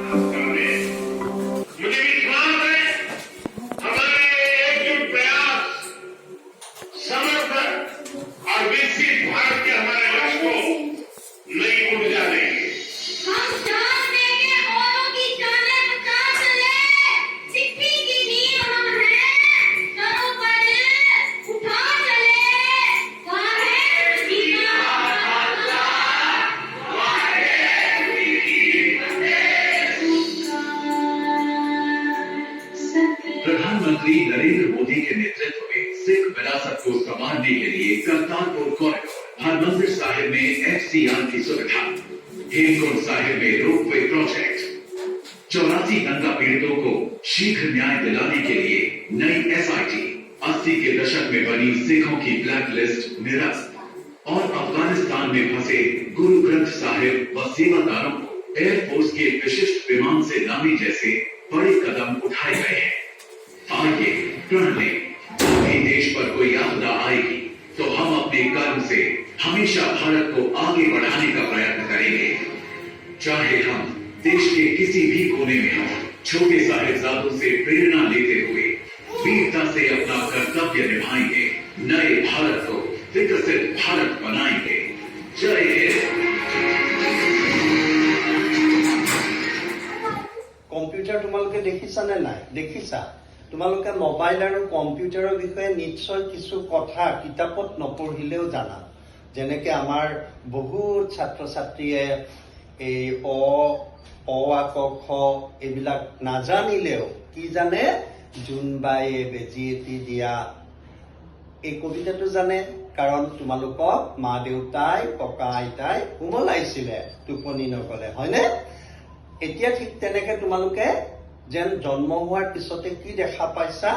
मुझे विश्वास है हमारे एकजुट प्रयास समर्पण और विकसित भारत के हमारे लक्ष्य को नई ऊर्जा देंगे। हम जान देंगे औरों की जानें बचा चले, सिक्की की नींव हम हैं, सरों पर उठा चले, वाहे जीना प्रधानमंत्री नरेंद्र मोदी के नेतृत्व में सिख विरासत को संभालने के लिए करतारपुर कॉरिडोर, हरमंदिर साहिब में FCR की सुविधा, हेमकुंड साहिब में रोपवे प्रोजेक्ट, 84 दंगा पीड़ितों को शीघ्र न्याय दिलाने के लिए नई SIT, 80 के दशक में बनी सिखों की ब्लैक लिस्ट निरस्त और अफगानिस्तान में फंसे गुरु ग्रंथ साहिब व सेवादारों को एयरफोर्स के विशिष्ट विमान से लाने जैसे बड़े कदम उठाए गए हैं। आइए प्रण लें, अभी देश पर कोई आपदा आएगी तो हम अपने कर्म से हमेशा भारत को आगे बढ़ाने का प्रयत्न करेंगे। चाहे हम देश के किसी भी कोने में हों, छोटे साहिबजादों से प्रेरणा लेते हुए वीरता से अपना कर्तव्य निभाएंगे, नए भारत को विकसित भारत बनाएंगे। जय हिंद। কম্পিউটাৰ তোমালোকে দেখিছা নে নাই? দেখিছা? তোমালোকে মোবাইল আৰু কম্পিউটাৰৰ বিষয়ে নিশ্চয় কিছু কথা কিতাপত নপঢ়িলেও জানা। যেনেকে আমাৰ বহুত ছাত্ৰ ছাত্ৰীয়ে এই অ আ ক খ এইবিলাক নাজানিলেও কি জানে? জোনবায়ে বেজি এটি দিয়া এই কবিতাটো জানে, কাৰণ তোমালোকক মা দেউতাই ককা আইতাই উমলাইছিলে টোপনি নগলে, হয়নে? এতিয়া ঠিক তেনেকে তোমালোকে যেন জন্ম হোৱাৰ পিছতে কি দেখা পাইছা?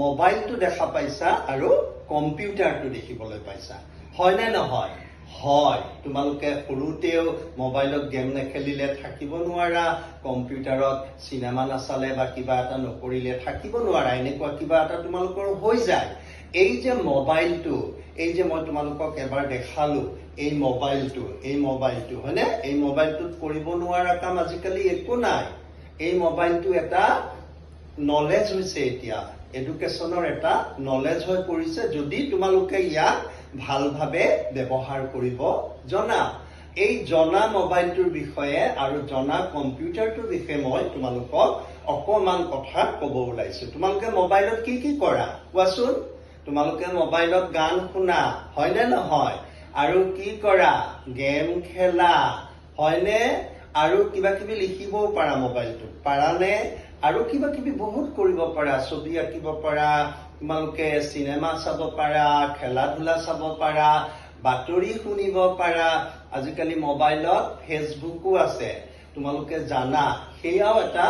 মোবাইলটো দেখা পাইছা আৰু কম্পিউটাৰটো দেখিবলৈ পাইছা, হয়নে নহয়? হয়। তোমালোকে সৰুতেও মোবাইলত গেম নেখেলিলে থাকিব নোৱাৰা, কম্পিউটাৰত চিনেমা নাচালে বা কিবা এটা নকৰিলে থাকিব নোৱাৰা, এনেকুৱা কিবা এটা তোমালোকৰ হৈ যায়। এই যে মোবাইলটো, এই যে মই তোমালোকক এবাৰ দেখালো, এই মোবাইলটো হয়নে? এই মোবাইলটোত কৰিব নোৱাৰা কাম আজিকালি একো নাই। এই মোবাইলটো এটা নলেজ হৈছে, এতিয়া এডুকেশ্যনৰ এটা নলেজ হৈ পৰিছে, যদি তোমালোকে ইয়াক ভালভাৱে ব্যৱহাৰ কৰিব জনা। এই জনা মোবাইলটোৰ বিষয়ে আৰু জনা কম্পিউটাৰটোৰ বিষয়ে মই তোমালোকক অকণমান কথা ক'ব ওলাইছো। তোমালোকে মোবাইলত কি কি কৰা কোৱাচোন? তোমালোকে মোবাইলত গান শুনা, হয়নে নহয়? আৰু কি কৰা? গেম খেলা, হয়নে? আৰু কিবা কিবি লিখিবও পাৰা মোবাইলটোত, পাৰানে? আৰু কিবা কিবি বহুত কৰিব পাৰা, ছবি আঁকিব পাৰা, তোমালোকে চিনেমা চাব পাৰা, খেলা ধূলা চাব পাৰা, বাতৰি শুনিব পাৰা। আজিকালি মোবাইলত ফেচবুকো আছে, তোমালোকে জানা, সেয়াও এটা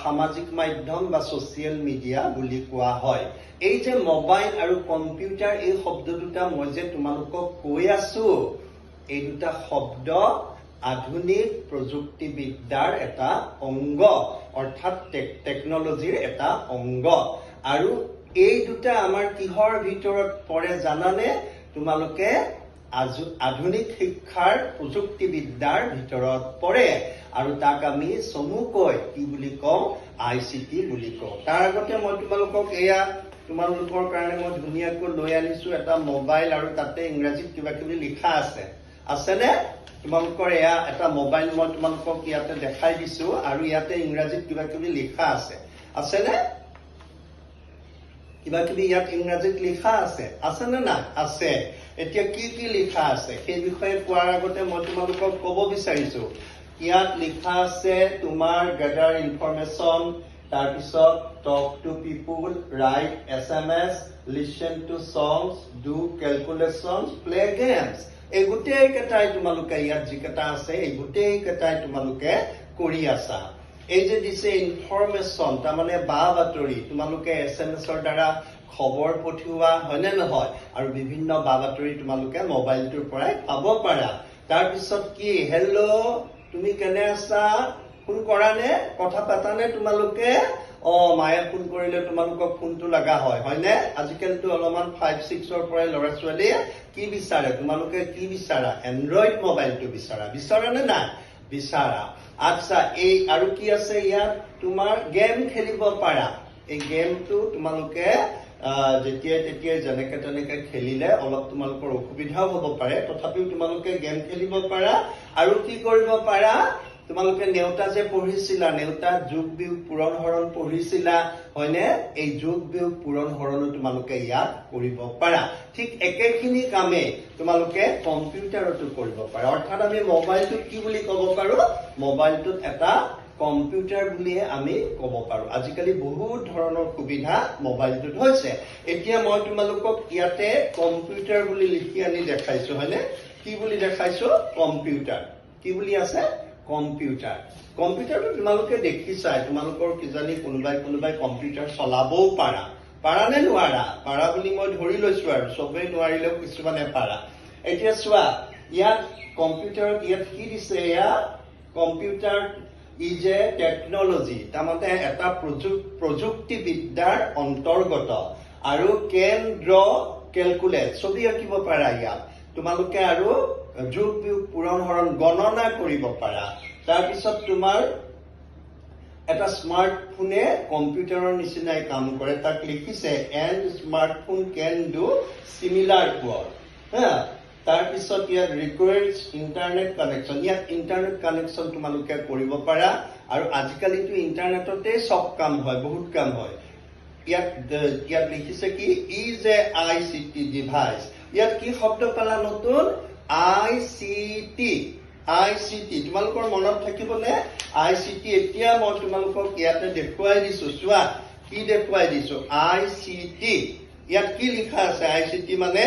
সামাজিক মাধ্যম বা ছচিয়েল মিডিয়া বুলি কোৱা হয়। এই যে মোবাইল আৰু কম্পিউটাৰ, এই শব্দ দুটা মই যে তোমালোকক কৈ আছো, এই দুটা শব্দ আধুনিক প্ৰযুক্তিবিদ্যাৰ এটা অংগ, অৰ্থাৎ টেকনলজিৰ এটা অংগ। আৰু এই দুটা আমাৰ কিহৰ ভিতৰত পৰে জানানে? তোমালোকে আধুনিক শিক্ষাৰ প্ৰযুক্তিবিদ্যাৰ ভিতৰত পৰে, আৰু তাক আমি চমুকৈ কি বুলি কওঁ? ICT বুলি কওঁ। তাৰ আগতে মই তোমালোকক এয়া তোমালোকৰ কাৰণে মই ধুনীয়াকৈ লৈ আনিছো এটা মোবাইল, আৰু তাতে ইংৰাজীত কিবা কিবি লিখা আছে, আছেনে? তোমালোকৰ এয়া এটা মোবাইল মই তোমালোকক ইয়াতে দেখাই দিছো, আৰু ইয়াতে ইংৰাজীত কিবা কিবি লিখা আছে, আছেনে? কিবা কিবি ইয়াত ইংৰাজীত লিখা আছে, আছেনে নাই? আছে। এতিয়া কি কি লিখা আছে সেই বিষয়ে কোৱাৰ আগতে মই তোমালোকক ক'ব বিচাৰিছো, ইয়াত লিখা আছে তোমাৰ গেডাৰ ইনফৰমেশ্যন, তাৰপিছত talk to people, write SMS, listen to songs, do calculations, play games. এই গোটেই কেইটাই তোমালোকে ইয়াত যিকেইটা আছে এই গোটেই কেইটাই তোমালোকে কৰি আছা। এই যে দিছে ইনফৰমেশ্যন, তাৰমানে বা বাতৰি, তোমালোকে SMS-ৰ দ্বাৰা খবৰ পঠিওৱা, হয়নে নহয়? আৰু বিভিন্ন বা বাতৰি তোমালোকে মোবাইলটোৰ পৰাই পাব পাৰা। তাৰপিছত কি? হেল্ল', তুমি কেনে আছা? ফোন কৰা নে? কথা পাতানে তোমালোকে? মায়ে ফোন কৰিলে তোমালোকক ফোনটো লগা হয়, হয়নে? আজিকালিতো অলপমান 5-6ৰ পৰাই ল'ৰা ছোৱালীয়ে কি বিচাৰে? তোমালোকে কি বিচাৰা? এনড্ৰইড মোবাইলটো বিচাৰা নে নাই? বিচাৰা। আচ্ছা, এই আৰু কি আছে ইয়াত? তোমাৰ গেম খেলিব পাৰা। এই গেমটো তোমালোকে যেতিয়াই তেতিয়াই যেনেকে তেনেকে খেলিলে অলপ তোমালোকৰ অসুবিধাও হ'ব পাৰে, তথাপিও তোমালোকে গেম খেলিব পাৰা। আৰু কি কৰিব পাৰা? তোমালোকে নেওতা যে পঢ়িছিলা, নেওতা যোগ বিয়োগ পূৰণ হৰণ পঢ়িছিলা, হয়নে? এই যোগ বিয়োগ পূৰণ হৰণো তোমালোকে ইয়াত কৰিব পাৰা। ঠিক একেখিনি কামে তোমালোকে কম্পিউটাৰতো কৰিব পাৰা। অৰ্থাৎ আমি মোবাইলটোক কি বুলি ক'ব পাৰো? মোবাইলটোত এটা কম্পিউটাৰ বুলিয়ে আমি ক'ব পাৰো। আজিকালি বহুত ধৰণৰ সুবিধা মোবাইলটোত হৈছে। এতিয়া মই তোমালোকক ইয়াতে কম্পিউটাৰ বুলি লিখি আনি দেখাইছো, হয়নে? কি বুলি দেখাইছো? কম্পিউটাৰ। কি বুলি আছে? কম্পিউটাৰ। কম্পিউটাৰটো তোমালোকে দেখিছাই, তোমালোকৰ কিজানি কোনোবাই কম্পিউটাৰ চলাবও পাৰা। পাৰা নে নোৱাৰা? পাৰা বুলি মই ধৰি লৈছো, আৰু চবেই নোৱাৰিলেও কিছুমানে পাৰা। এতিয়া চোৱা, ইয়াত কম্পিউটাৰত ইয়াত কি দিছে? এয়া কম্পিউটাৰ ইজ এ টেকনলজি, তাৰমানে এটা প্ৰযুক্তিবিদ্যাৰ অন্তৰ্গত। আৰু কেন ড্ৰ কেলকুলেট, ছবি আঁকিব পাৰা ইয়াত তোমালোকে। আৰু যোগ বিয়োগ পূৰণ হৰণ গণনা কৰিব পাৰা। তাৰপিছত তোমাৰ এটা স্মাৰ্টফোনে কম্পিউটাৰৰ নিচিনাই কাম কৰে। তাক লিখিছে and smartphone can do similar work. হা, তাৰপিছত ইয়াত ৰিকুৱাৰ্ডছ ইণ্টাৰনেট কানেকশ্যন, ইয়াত ইণ্টাৰনেট কানেকশ্যন তোমালোকে কৰিব পাৰা। আৰু আজিকালিতো ইণ্টাৰনেটতে চব কাম হয়, বহুত কাম হয়। ইয়াত লিখিছে কি? Is a ICT device. ইয়াত কি শব্দ পালা নতুন? ICT। ICT তোমালোকৰ মনত থাকিবনে? ICT এতিয়া মই তোমালোকক ইয়াতে দেখুৱাই দিছো। চোৱা কি দেখুৱাই দিছো? ICT। ইয়াত কি লিখা আছে? ICT মানে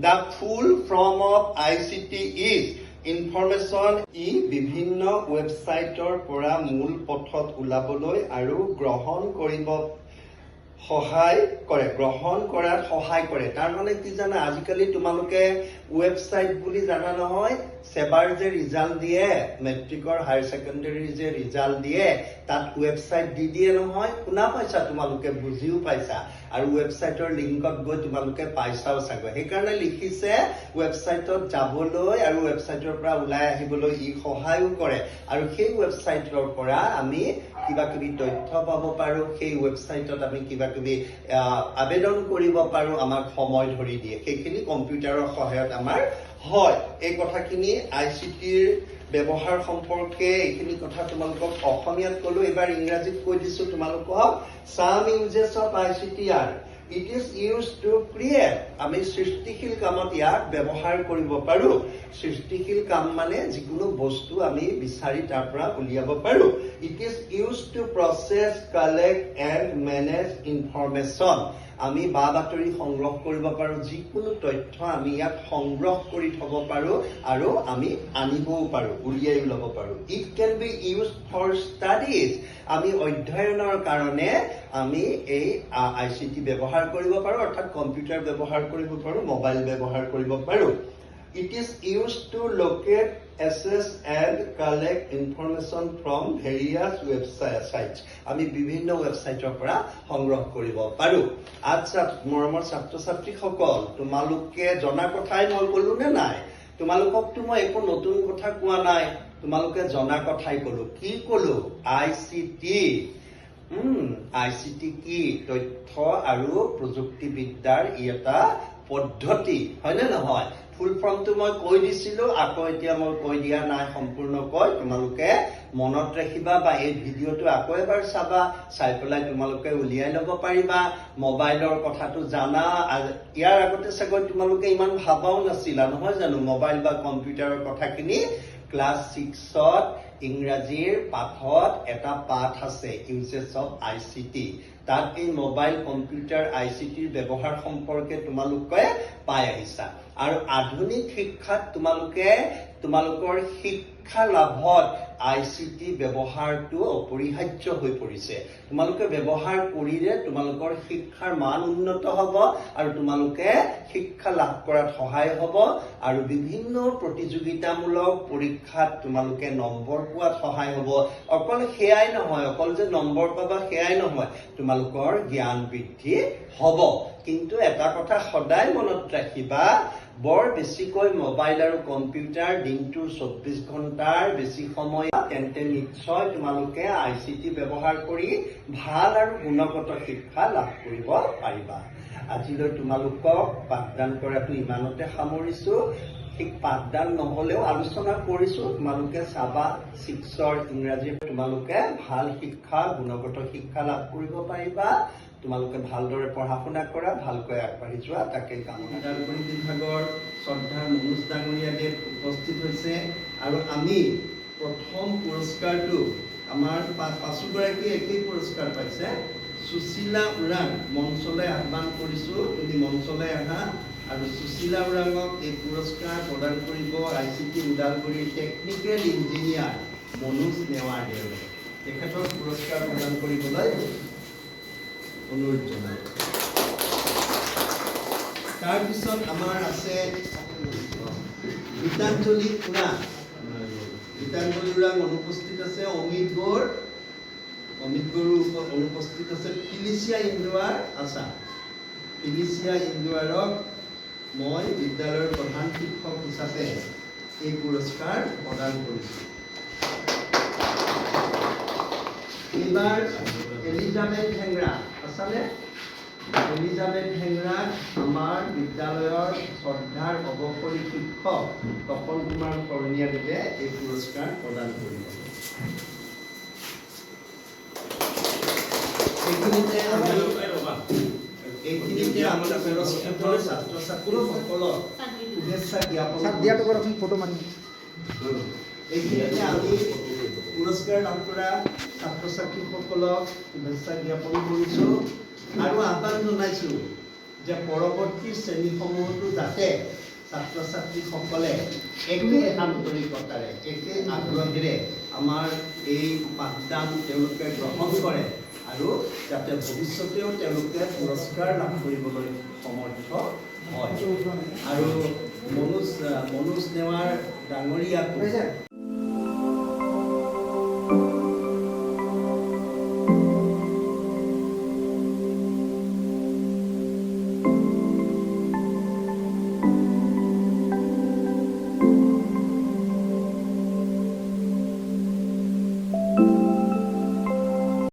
the full form of ICT is information. ই বিভিন্ন ৱেবছাইটৰ পৰা মূল পথত ওলাবলৈ আৰু গ্ৰহণ কৰাত সহায় কৰে। তাৰ মানে কি জানা? আজিকালি তোমালোকে ৱেবছাইট বুলি জানা নহয়? সেবাৰ যে ৰিজাল্ট দিয়ে, মেট্ৰিকৰ হায়াৰ ছেকেণ্ডেৰীৰ যে ৰিজাল্ট দিয়ে, তাত ৱেবছাইট দি দিয়ে নহয়? শুনা পাইছা? তোমালোকে বুজিও পাইছা। আৰু ৱেবছাইটৰ লিংকত গৈ তোমালোকে পাইছাও চাগৈ। সেইকাৰণে লিখিছে ৱেবছাইটত যাবলৈ আৰু ৱেবছাইটৰ পৰা ওলাই আহিবলৈ ই সহায়ো কৰে। আৰু সেই ৱেবছাইটৰ পৰা আমি কিবা কিবি তথ্য পাব পাৰো। সেই ৱেবছাইটত আমি কিবা কিবি আবেদন কৰিব পাৰো, আমাক সময় ধৰি দিয়ে। সেইখিনি কম্পিউটাৰৰ সহায়ত আমাৰ হয়। এই কথাখিনি ICTৰ ব্যৱহাৰ সম্পৰ্কে এইখিনি কথা তোমালোকক অসমীয়াত কলো, এবাৰ ইংৰাজীত কৈ দিছো তোমালোকক। Some uses of ICT are it is used to create, আমি সৃষ্টিশীল কামত ইয়াক ব্যৱহাৰ কৰিব পাৰো। সৃষ্টিশীল কাম মানে যিকোনো বস্তু আমি বিচাৰি তাৰ পৰা উলিয়াব পাৰো। It is used to process, collect and manage information, আমি বা বাতৰি সংগ্ৰহ কৰিব পাৰো। যিকোনো তথ্য আমি ইয়াত সংগ্ৰহ কৰি থব পাৰো আৰু আমি আনিবও পাৰো, উলিয়াই ল'ব পাৰো। It can be used for studies, আমি অধ্যয়নৰ কাৰণে আমি এই ICT ব্যৱহাৰ কৰিব পাৰো, অৰ্থাৎ কম্পিউটাৰ ব্যৱহাৰ কৰিব পাৰো, মোবাইল ব্যৱহাৰ কৰিব পাৰো। It is used to locate, access and collect information from various websites, আমি বিভিন্ন ৱেবছাইটৰ পৰা সংগ্ৰহ কৰিব পাৰো। আচ্ছা মৰমৰ ছাত্ৰ ছাত্ৰীসকল, তোমালোকে জনা কথাই মই কলো নে নাই? তোমালোককতো মই একো নতুন কথা কোৱা নাই, তোমালোকে জনা কথাই কলো। কি কলো? ICT। ICT কি? তথ্য আৰু প্ৰযুক্তিবিদ্যাৰ ই এটা পদ্ধতি, হয়নে নহয়? ফুল ফৰ্মটো মই কৈ দিছিলো, আকৌ এতিয়া মই কৈ দিয়া নাই সম্পূৰ্ণকৈ। তোমালোকে মনত ৰাখিবা বা এই ভিডিঅ'টো আকৌ এবাৰ চাবা, চাই পেলাই তোমালোকে উলিয়াই ল'ব পাৰিবা। মোবাইলৰ কথাটো জানা, ইয়াৰ আগতে চাগৈ তোমালোকে ইমান ভাবাও নাছিলা নহয় জানো মোবাইল বা কম্পিউটাৰৰ কথাখিনি? ক্লাছ 6ত ইংৰাজীৰ পাঠত এটা পাঠ আছে ইউজেছ অফ ICT। তাত এই মোবাইল কম্পিউটাৰ ICTৰ ব্যৱহাৰ সম্পৰ্কে তোমালোকে পাই আহিছা। আৰু আধুনিক শিক্ষাত তোমালোকৰ শিক্ষা লাভত ICT ব্যৱহাৰটো অপৰিহাৰ্য হৈ পৰিছে। তোমালোকে ব্যৱহাৰ কৰিলে তোমালোকৰ শিক্ষাৰ মান উন্নত হ'ব আৰু তোমালোকে শিক্ষা লাভ কৰাত সহায় হ'ব আৰু বিভিন্ন প্ৰতিযোগিতামূলক পৰীক্ষাত তোমালোকে নম্বৰ পোৱাত সহায় হ'ব। অকল সেয়াই নহয়, অকল যে নম্বৰ পাবা সেয়াই নহয়, তোমালোকৰ জ্ঞান বৃদ্ধি হ'ব। কিন্তু এটা কথা সদায় মনত ৰাখিবা, বৰ বেছিকৈ মোবাইল আৰু কম্পিউটাৰ দিনটোৰ 24 ঘণ্টাৰ বেছি সময় তেন্তে নিশ্চয় তোমালোকে ICT ব্যৱহাৰ কৰি ভাল আৰু গুণগত শিক্ষা লাভ কৰিব পাৰিবা। আজিলৈ তোমালোকক পাঠদান কৰাটো ইমানতে সামৰিছো। ঠিক পাঠদান নহ'লেও আলোচনা কৰিছোঁ, তোমালোকে চাবা 6ৰ ইংৰাজী তোমালোকে ভাল শিক্ষা গুণগত শিক্ষা লাভ কৰিব পাৰিবা। তোমালোকে ভালদৰে পঢ়া শুনা কৰা, ভালকৈ আগবাঢ়ি যোৱা, তাকে কামনা। ওদালগুৰি বিভাগৰ শ্ৰদ্ধাৰ মনোজ ডাঙৰীয়াদেৱ উপস্থিত হৈছে আৰু আমি প্ৰথম পুৰস্কাৰটো আমাৰ 5গৰাকী একেই পুৰস্কাৰ পাইছে। সুশীলা ওৰাং মঞ্চলৈ আহ্বান কৰিছোঁ, তুমি মঞ্চলৈ আহা আৰু সুশীলা ওৰাঙক এই পুৰস্কাৰ প্ৰদান কৰিব ICT ওদালগুৰিৰ টেকনিকেল ইঞ্জিনিয়াৰ মনোজ নেৱাৰদেৱে। তেখেতক পুৰস্কাৰ প্ৰদান কৰিবলৈ অনুৰোধ জনাই। তাৰপিছত আমাৰ আছে গীতাঞ্জলি ওৰাং। গীতাঞ্জলি ওৰাং অনুপস্থিত আছে। অমিত গৌৰ অনুপস্থিত আছে। ফিলিচিয়া ইন্দুৱাৰ আছা। ফিলিচিয়া ইন্দুৱাৰক মই বিদ্যালয়ৰ প্ৰধান শিক্ষক হিচাপে এই পুৰস্কাৰ প্ৰদান কৰিছোঁ। এইবাৰ এলিজাবেথ হেংৰা আছানে? এলিজাবেথ হেংৰাক আমাৰ বিদ্যালয়ৰ শ্ৰদ্ধাৰ অৱসৰী শিক্ষক তপন কুমাৰ কৰণীয়াদেৱে এই পুৰস্কাৰ প্ৰদান কৰিব। এইখিনিতে আমাৰ পুৰস্কৃত ছাত্ৰ ছাত্ৰীসকলক শুভেচ্ছা জ্ঞাপন। এইখিনিতে আমি পুৰস্কাৰ লাভ কৰা ছাত্ৰ ছাত্ৰীসকলক শুভেচ্ছা জ্ঞাপন কৰিছোঁ আৰু আহ্বান জনাইছোঁ যে পৰৱৰ্তী শ্ৰেণীসমূহতো যাতে ছাত্ৰ ছাত্ৰীসকলে একে আন্তৰিকতাৰে একে আগ্ৰহেৰে আমাৰ এই পাঠদান তেওঁলোকে গ্ৰহণ কৰে আৰু যাতে ভৱিষ্যতেও তেওঁলোকে পুৰস্কাৰ লাভ কৰিবলৈ সমৰ্থ হয়। আৰু মনোজ নেৱাৰ ডাঙৰীয়াক